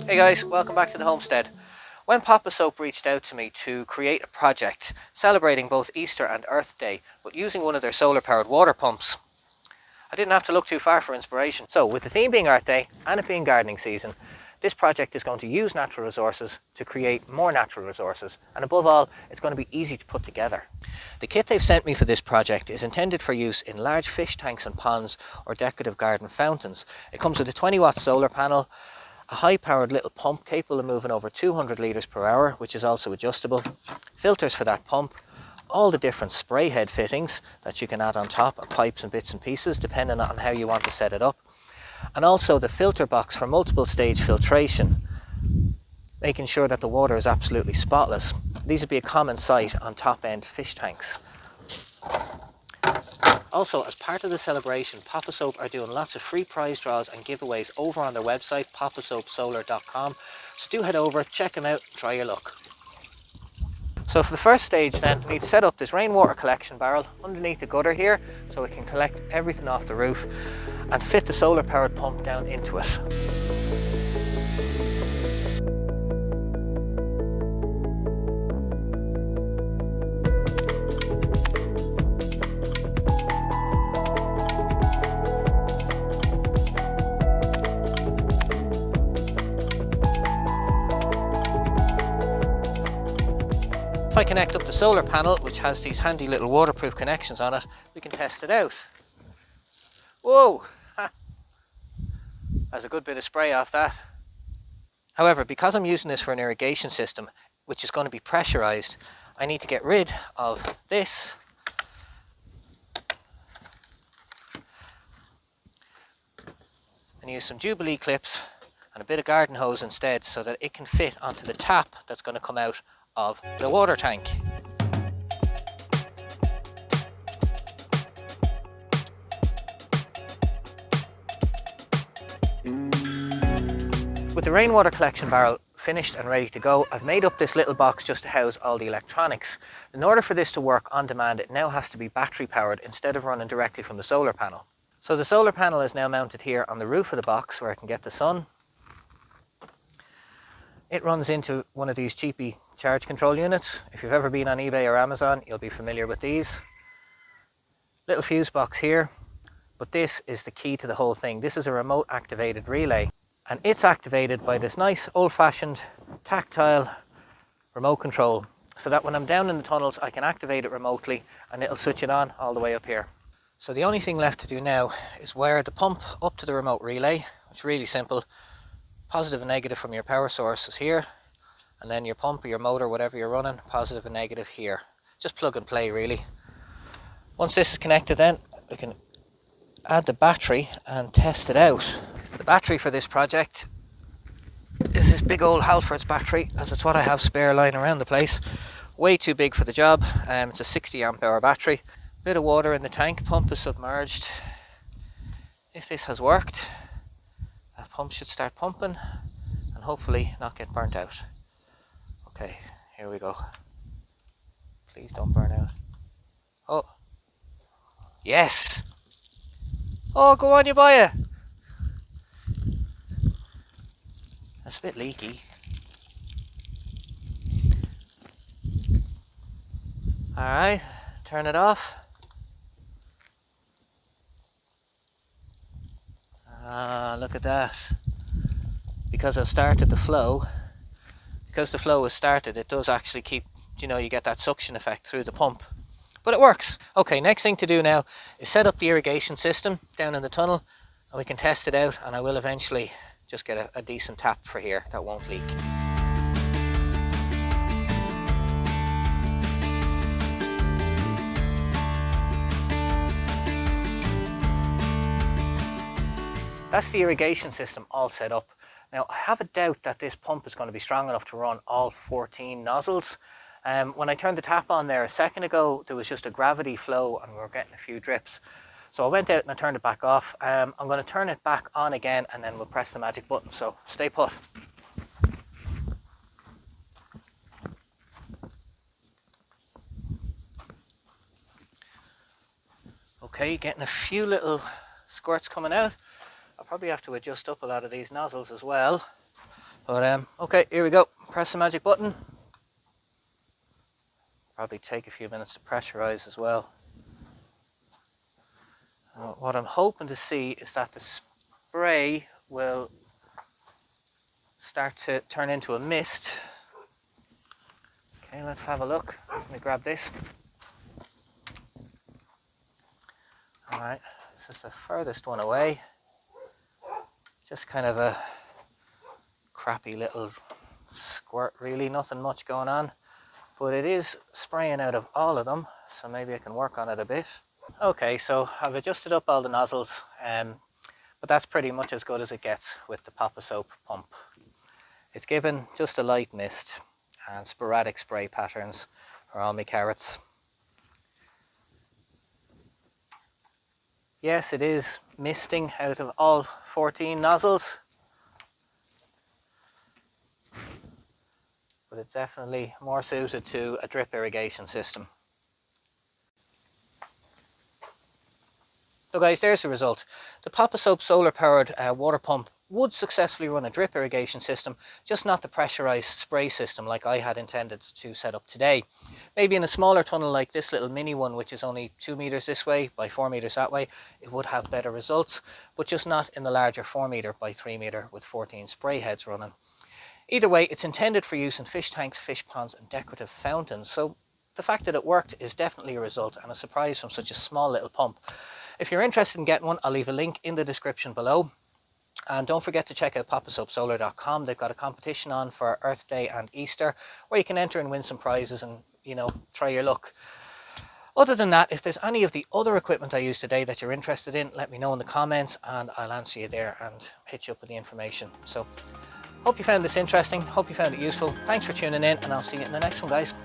Hey guys, welcome back to the homestead. When Poposoap reached out to me to create a project celebrating both Easter and Earth Day, but using one of their solar powered water pumps, I didn't have to look too far for inspiration. So with the theme being Earth Day and it being gardening season, this project is going to use natural resources to create more natural resources, and above all, it's going to be easy to put together. The kit they've sent me for this project is intended for use in large fish tanks and ponds or decorative garden fountains. It comes with a 20-watt solar panel, a high-powered little pump capable of moving over 200 litres per hour, which is also adjustable, filters for that pump, all the different spray head fittings that you can add on top, and pipes and bits and pieces depending on how you want to set it up, and also the filter box for multiple stage filtration, making sure that the water is absolutely spotless. These would be a common sight on top-end fish tanks. Also, as part of the celebration, Poposoap are doing lots of free prize draws and giveaways over on their website, poposoapsolar.com. So do head over, check them out, try your luck. So for the first stage then, we need to set up this rainwater collection barrel underneath the gutter here so we can collect everything off the roof and fit the solar powered pump down into it. If I connect up the solar panel, which has these handy little waterproof connections on it, we can test it out. Whoa! There's a good bit of spray off that. However, because I'm using this for an irrigation system, which is going to be pressurized, I need to get rid of this and use some Jubilee clips and a bit of garden hose instead so that it can fit onto the tap that's going to come out of the water tank. With the rainwater collection barrel finished and ready to go, I've made up this little box just to house all the electronics. In order for this to work on demand, it now has to be battery powered instead of running directly from the solar panel. So the solar panel is now mounted here on the roof of the box where I can get the sun. It runs into one of these cheapy charge control units. If you've ever been on eBay or Amazon, you'll be familiar with these. Little fuse box here, but this is the key to the whole thing. This is a remote activated relay, and it's activated by this nice old-fashioned tactile remote control, so that when I'm down in the tunnels I can activate it remotely and it'll switch it on all the way up here. So the only thing left to do now is wire the pump up to the remote relay. It's really simple. Positive and negative from your power source is here, and then your pump or your motor, whatever you're running, positive and negative here. Just plug and play really. Once this is connected then we can add the battery and test it out. The battery for this project is this big old Halfords battery, as it's what I have spare lying around the place. Way too big for the job. It's a 60 amp hour battery. Bit of water in the tank, pump is submerged. If this has worked, that pump should start pumping and hopefully not get burnt out. Okay, here we go. Please don't burn out. Oh, yes! Oh, go on, you buy it! That's a bit leaky. Alright, turn it off. Look at that. Because I've started the flow, because the flow is started, it does actually keep, you get that suction effect through the pump. But it works. Okay, next thing to do now is set up the irrigation system down in the tunnel, and we can test it out, and I will eventually just get a decent tap for here that won't leak. That's the irrigation system all set up. Now I have a doubt that this pump is going to be strong enough to run all 14 nozzles. When I turned the tap on there a second ago, there was just a gravity flow and we were getting a few drips. So I went out and I turned it back off. I'm going to turn it back on again and then we'll press the magic button, so stay put. Okay, getting a few little squirts coming out. I'll probably have to adjust up a lot of these nozzles as well. But okay, here we go. Press the magic button. Probably take a few minutes to pressurize as well. What I'm hoping to see is that the spray will start to turn into a mist. Okay, let's have a look. Let me grab this. Alright, this is the furthest one away. Just kind of a crappy little squirt really, nothing much going on. But it is spraying out of all of them, so maybe I can work on it a bit. Okay, so I've adjusted up all the nozzles, but that's pretty much as good as it gets with the Poposoap pump. It's given just a light mist and sporadic spray patterns for all my carrots. Yes, it is misting out of all 14 nozzles, but it's definitely more suited to a drip irrigation system. So guys, there's the result. The Poposoap solar powered water pump would successfully run a drip irrigation system, just not the pressurized spray system like I had intended to set up today. Maybe in a smaller tunnel like this little mini one, which is only 2 meters this way by 4 meters that way, it would have better results, but just not in the larger 4 meter by 3 meter with 14 spray heads running. Either way, it's intended for use in fish tanks, fish ponds and decorative fountains, so the fact that it worked is definitely a result and a surprise from such a small little pump. If you're interested in getting one, I'll leave a link in the description below. And don't forget to check out poposoapsolar.com. They've got a competition on for Earth Day and Easter where you can enter and win some prizes and, you know, try your luck. Other than that, if there's any of the other equipment I used today that you're interested in, let me know in the comments and I'll answer you there and hit you up with the information. So, hope you found this interesting. Hope you found it useful. Thanks for tuning in and I'll see you in the next one, guys.